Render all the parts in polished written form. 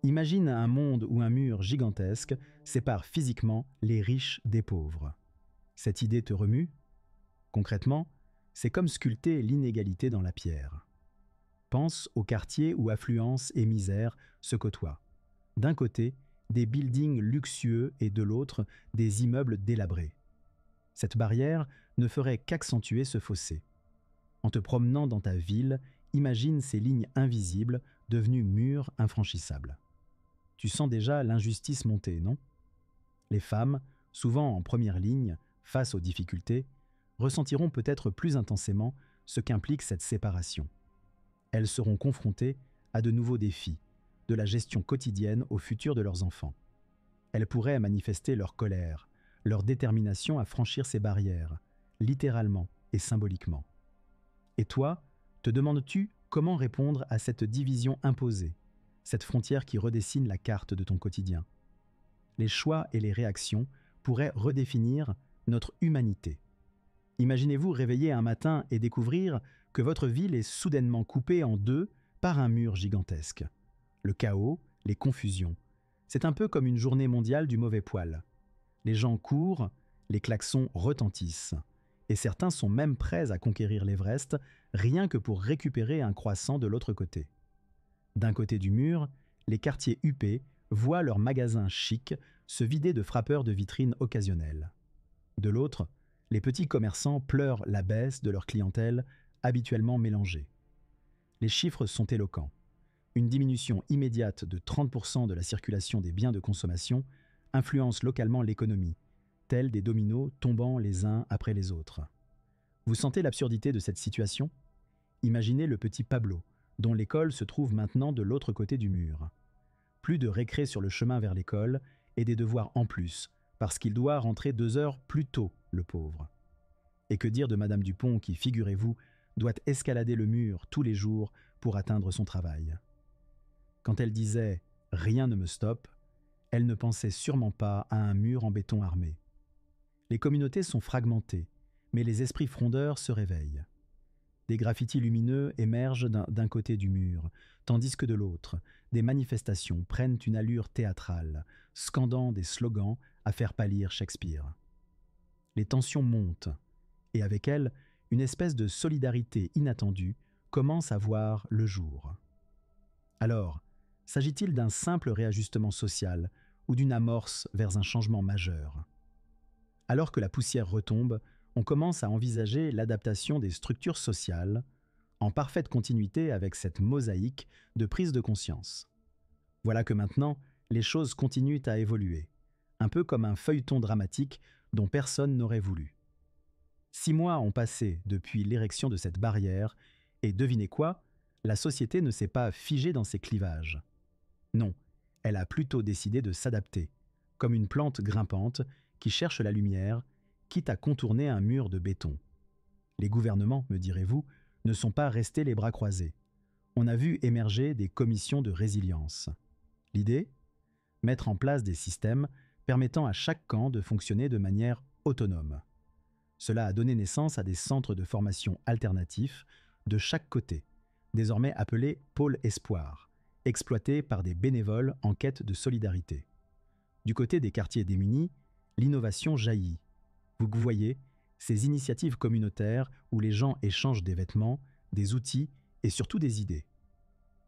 Imagine un monde où un mur gigantesque sépare physiquement les riches des pauvres. Cette idée te remue? Concrètement, c'est comme sculpter l'inégalité dans la pierre. Pense aux quartiers où affluence et misère se côtoient. D'un côté, des buildings luxueux et de l'autre, des immeubles délabrés. Cette barrière ne ferait qu'accentuer ce fossé. En te promenant dans ta ville, imagine ces lignes invisibles devenues murs infranchissables. Tu sens déjà l'injustice monter, non? Les femmes, souvent en première ligne, face aux difficultés, ressentiront peut-être plus intensément ce qu'implique cette séparation. Elles seront confrontées à de nouveaux défis, de la gestion quotidienne au futur de leurs enfants. Elles pourraient manifester leur colère, leur détermination à franchir ces barrières, littéralement et symboliquement. Et toi, te demandes-tu comment répondre à cette division imposée, cette frontière qui redessine la carte de ton quotidien? Les choix et les réactions pourraient redéfinir notre humanité. Imaginez-vous réveiller un matin et découvrir que votre ville est soudainement coupée en deux par un mur gigantesque. Le chaos, les confusions. C'est un peu comme une journée mondiale du mauvais poil. Les gens courent, les klaxons retentissent. Et certains sont même prêts à conquérir l'Everest rien que pour récupérer un croissant de l'autre côté. D'un côté du mur, les quartiers huppés voient leurs magasins chics se vider de frappeurs de vitrines occasionnelles. De l'autre, les petits commerçants pleurent la baisse de leur clientèle habituellement mélangée. Les chiffres sont éloquents. Une diminution immédiate de 30% de la circulation des biens de consommation influence localement l'économie, tels des dominos tombant les uns après les autres. Vous sentez l'absurdité de cette situation? Imaginez le petit Pablo, dont l'école se trouve maintenant de l'autre côté du mur. Plus de récré sur le chemin vers l'école et des devoirs en plus, parce qu'il doit rentrer 2 heures plus tôt, le pauvre. Et que dire de Madame Dupont qui, figurez-vous, doit escalader le mur tous les jours pour atteindre son travail. Quand elle disait « rien ne me stoppe », elle ne pensait sûrement pas à un mur en béton armé. Les communautés sont fragmentées, mais les esprits frondeurs se réveillent. Des graffitis lumineux émergent d'un côté du mur, tandis que de l'autre, des manifestations prennent une allure théâtrale, scandant des slogans à faire pâlir Shakespeare. Les tensions montent, et avec elles, une espèce de solidarité inattendue commence à voir le jour. Alors, s'agit-il d'un simple réajustement social ou d'une amorce vers un changement majeur? Alors que la poussière retombe, on commence à envisager l'adaptation des structures sociales, en parfaite continuité avec cette mosaïque de prise de conscience. Voilà que maintenant, les choses continuent à évoluer, un peu comme un feuilleton dramatique dont personne n'aurait voulu. 6 mois ont passé depuis l'érection de cette barrière, et devinez quoi, la société ne s'est pas figée dans ses clivages. Non, elle a plutôt décidé de s'adapter, comme une plante grimpante qui cherche la lumière, quitte à contourner un mur de béton. Les gouvernements, me direz-vous, ne sont pas restés les bras croisés. On a vu émerger des commissions de résilience. L'idée? Mettre en place des systèmes permettant à chaque camp de fonctionner de manière autonome. Cela a donné naissance à des centres de formation alternatifs de chaque côté, désormais appelés pôles espoir, exploités par des bénévoles en quête de solidarité. Du côté des quartiers démunis, l'innovation jaillit. Vous voyez, ces initiatives communautaires où les gens échangent des vêtements, des outils et surtout des idées.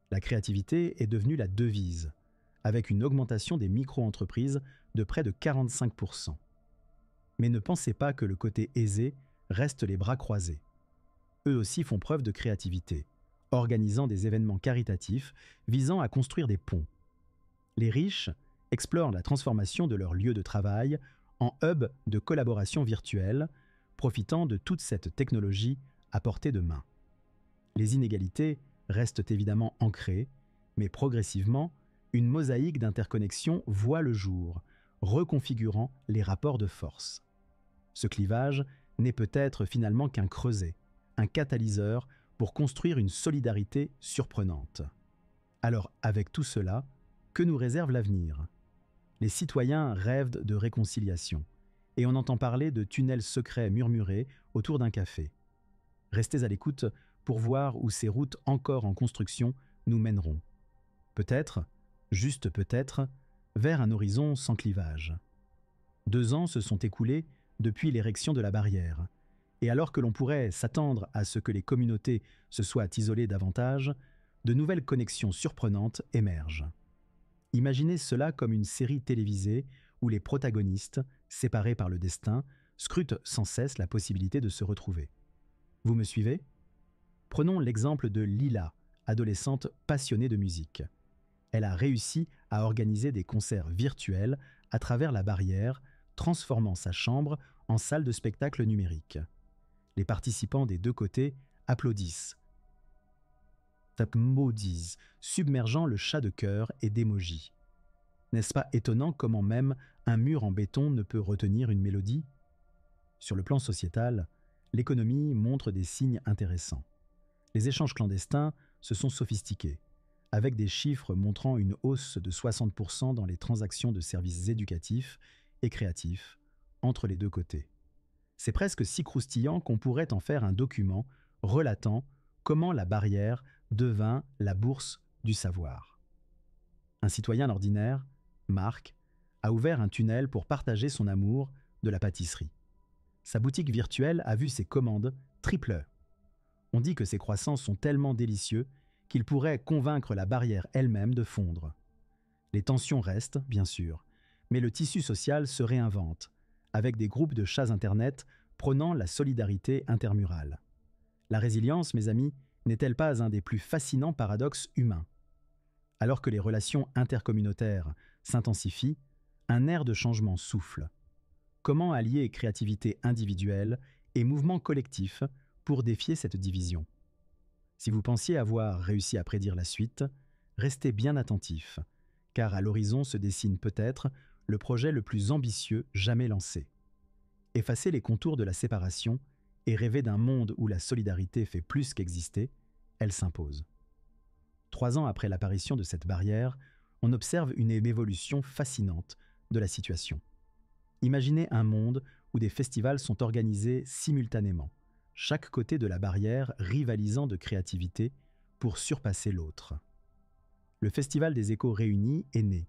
La créativité est devenue la devise, avec une augmentation des micro-entreprises de près de 45%. Mais ne pensez pas que le côté aisé reste les bras croisés. Eux aussi font preuve de créativité, organisant des événements caritatifs visant à construire des ponts. Les riches explorent la transformation de leur lieu de travail en hub de collaboration virtuelle, profitant de toute cette technologie à portée de main. Les inégalités restent évidemment ancrées, mais progressivement, une mosaïque d'interconnexion voit le jour, reconfigurant les rapports de force. Ce clivage n'est peut-être finalement qu'un creuset, un catalyseur pour construire une solidarité surprenante. Alors, avec tout cela, que nous réserve l'avenir? Les citoyens rêvent de réconciliation, et on entend parler de tunnels secrets murmurés autour d'un café. Restez à l'écoute pour voir où ces routes encore en construction nous mèneront. Peut-être juste peut-être, vers un horizon sans clivage. 2 ans se sont écoulés depuis l'érection de la barrière, et alors que l'on pourrait s'attendre à ce que les communautés se soient isolées davantage, de nouvelles connexions surprenantes émergent. Imaginez cela comme une série télévisée où les protagonistes, séparés par le destin, scrutent sans cesse la possibilité de se retrouver. Vous me suivez ? Prenons l'exemple de Lila, adolescente passionnée de musique. Elle a réussi à organiser des concerts virtuels à travers la barrière, transformant sa chambre en salle de spectacle numérique. Les participants des 2 côtés applaudissent, maudisent, submergeant le chat de cœur et d'émojis. N'est-ce pas étonnant comment même un mur en béton ne peut retenir une mélodie ? Sur le plan sociétal, l'économie montre des signes intéressants. Les échanges clandestins se sont sophistiqués, avec des chiffres montrant une hausse de 60% dans les transactions de services éducatifs et créatifs entre les 2 côtés. C'est presque si croustillant qu'on pourrait en faire un document relatant comment la barrière devint la bourse du savoir. Un citoyen ordinaire, Marc, a ouvert un tunnel pour partager son amour de la pâtisserie. Sa boutique virtuelle a vu ses commandes tripler. On dit que ces croissants sont tellement délicieux qu'ils pourraient convaincre la barrière elle-même de fondre. Les tensions restent, bien sûr, mais le tissu social se réinvente, avec des groupes de chats Internet prônant la solidarité intermurale. La résilience, mes amis, n'est-elle pas un des plus fascinants paradoxes humains ? Alors que les relations intercommunautaires s'intensifient, un air de changement souffle. Comment allier créativité individuelle et mouvement collectif pour défier cette division ? Si vous pensiez avoir réussi à prédire la suite, restez bien attentif, car à l'horizon se dessine peut-être le projet le plus ambitieux jamais lancé. Effacer les contours de la séparation et rêver d'un monde où la solidarité fait plus qu'exister, elle s'impose. 3 ans après l'apparition de cette barrière, on observe une évolution fascinante de la situation. Imaginez un monde où des festivals sont organisés simultanément, chaque côté de la barrière rivalisant de créativité pour surpasser l'autre. Le Festival des Échos réunis est né,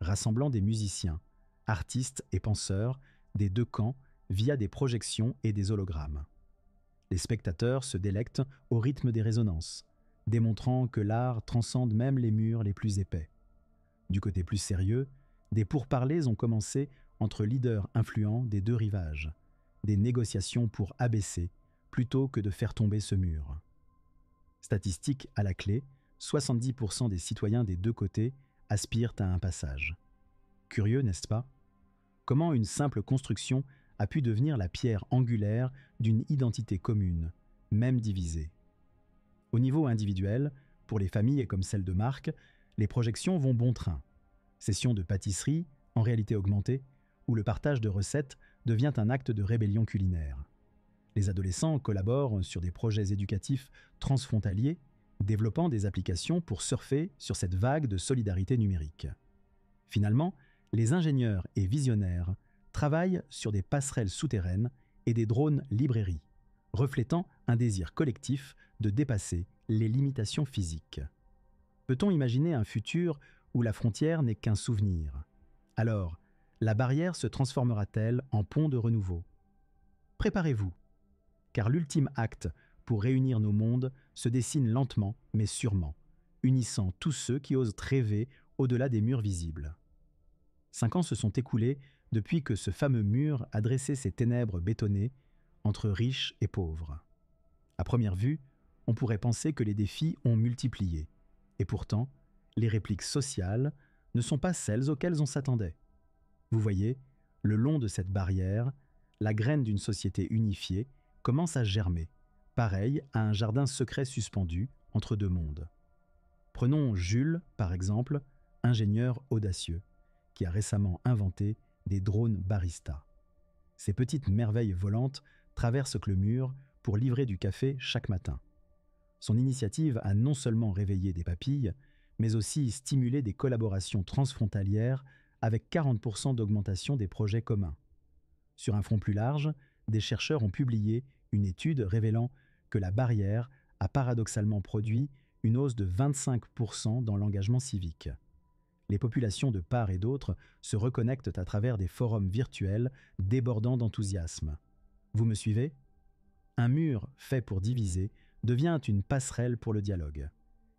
rassemblant des musiciens, artistes et penseurs des 2 camps via des projections et des hologrammes. Les spectateurs se délectent au rythme des résonances, démontrant que l'art transcende même les murs les plus épais. Du côté plus sérieux, des pourparlers ont commencé entre leaders influents des 2 rivages, des négociations pour abaisser plutôt que de faire tomber ce mur. Statistique à la clé, 70% des citoyens des 2 côtés aspirent à un passage. Curieux, n'est-ce pas ? Comment une simple construction a pu devenir la pierre angulaire d'une identité commune, même divisée. Au niveau individuel, pour les familles comme celle de Marc, les projections vont bon train. Sessions de pâtisserie, en réalité augmentée, où le partage de recettes devient un acte de rébellion culinaire. Les adolescents collaborent sur des projets éducatifs transfrontaliers, développant des applications pour surfer sur cette vague de solidarité numérique. Finalement, les ingénieurs et visionnaires travaillent sur des passerelles souterraines et des drones librairies, reflétant un désir collectif de dépasser les limitations physiques. Peut-on imaginer un futur où la frontière n'est qu'un souvenir ? Alors, la barrière se transformera-t-elle en pont de renouveau ? Préparez-vous, car l'ultime acte pour réunir nos mondes se dessine lentement mais sûrement, unissant tous ceux qui osent rêver au-delà des murs visibles. 5 ans se sont écoulés depuis que ce fameux mur a dressé ses ténèbres bétonnées entre riches et pauvres. À première vue, on pourrait penser que les défis ont multiplié, et pourtant, les répliques sociales ne sont pas celles auxquelles on s'attendait. Vous voyez, le long de cette barrière, la graine d'une société unifiée commence à germer, pareil à un jardin secret suspendu entre 2 mondes. Prenons Jules, par exemple, ingénieur audacieux, qui a récemment inventé des drones baristas. Ces petites merveilles volantes traversent le mur pour livrer du café chaque matin. Son initiative a non seulement réveillé des papilles, mais aussi stimulé des collaborations transfrontalières avec 40% d'augmentation des projets communs. Sur un front plus large, des chercheurs ont publié une étude révélant que la barrière a paradoxalement produit une hausse de 25% dans l'engagement civique. Les populations de part et d'autre se reconnectent à travers des forums virtuels débordant d'enthousiasme. Vous me suivez? Un mur fait pour diviser devient une passerelle pour le dialogue.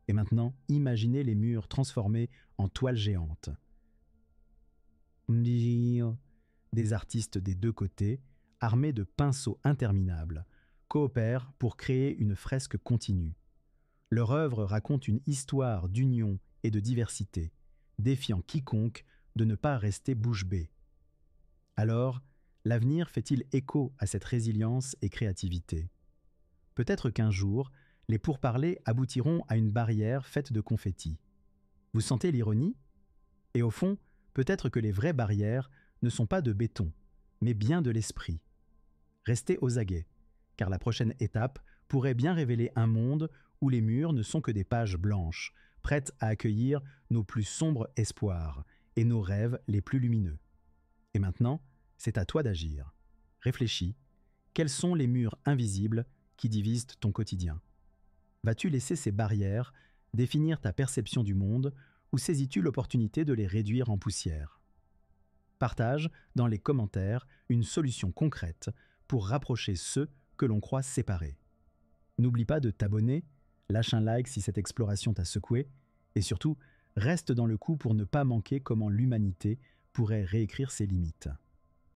Et maintenant, imaginez les murs transformés en toiles géantes. Des artistes des deux côtés, armés de pinceaux interminables, coopèrent pour créer une fresque continue. Leur œuvre raconte une histoire d'union et de diversité, défiant quiconque de ne pas rester bouche bée. Alors, l'avenir fait-il écho à cette résilience et créativité? Peut-être qu'un jour, les pourparlers aboutiront à une barrière faite de confettis. Vous sentez l'ironie? Et au fond, peut-être que les vraies barrières ne sont pas de béton, mais bien de l'esprit. Restez aux aguets, car la prochaine étape pourrait bien révéler un monde où les murs ne sont que des pages blanches, prêtes à accueillir nos plus sombres espoirs et nos rêves les plus lumineux. Et maintenant, c'est à toi d'agir. Réfléchis, quels sont les murs invisibles qui divisent ton quotidien? Vas-tu laisser ces barrières définir ta perception du monde ou saisis-tu l'opportunité de les réduire en poussière? Partage dans les commentaires une solution concrète pour rapprocher ceux que l'on croit séparés. N'oublie pas de t'abonner, lâche un like si cette exploration t'a secoué, et surtout, reste dans le coup pour ne pas manquer comment l'humanité pourrait réécrire ses limites.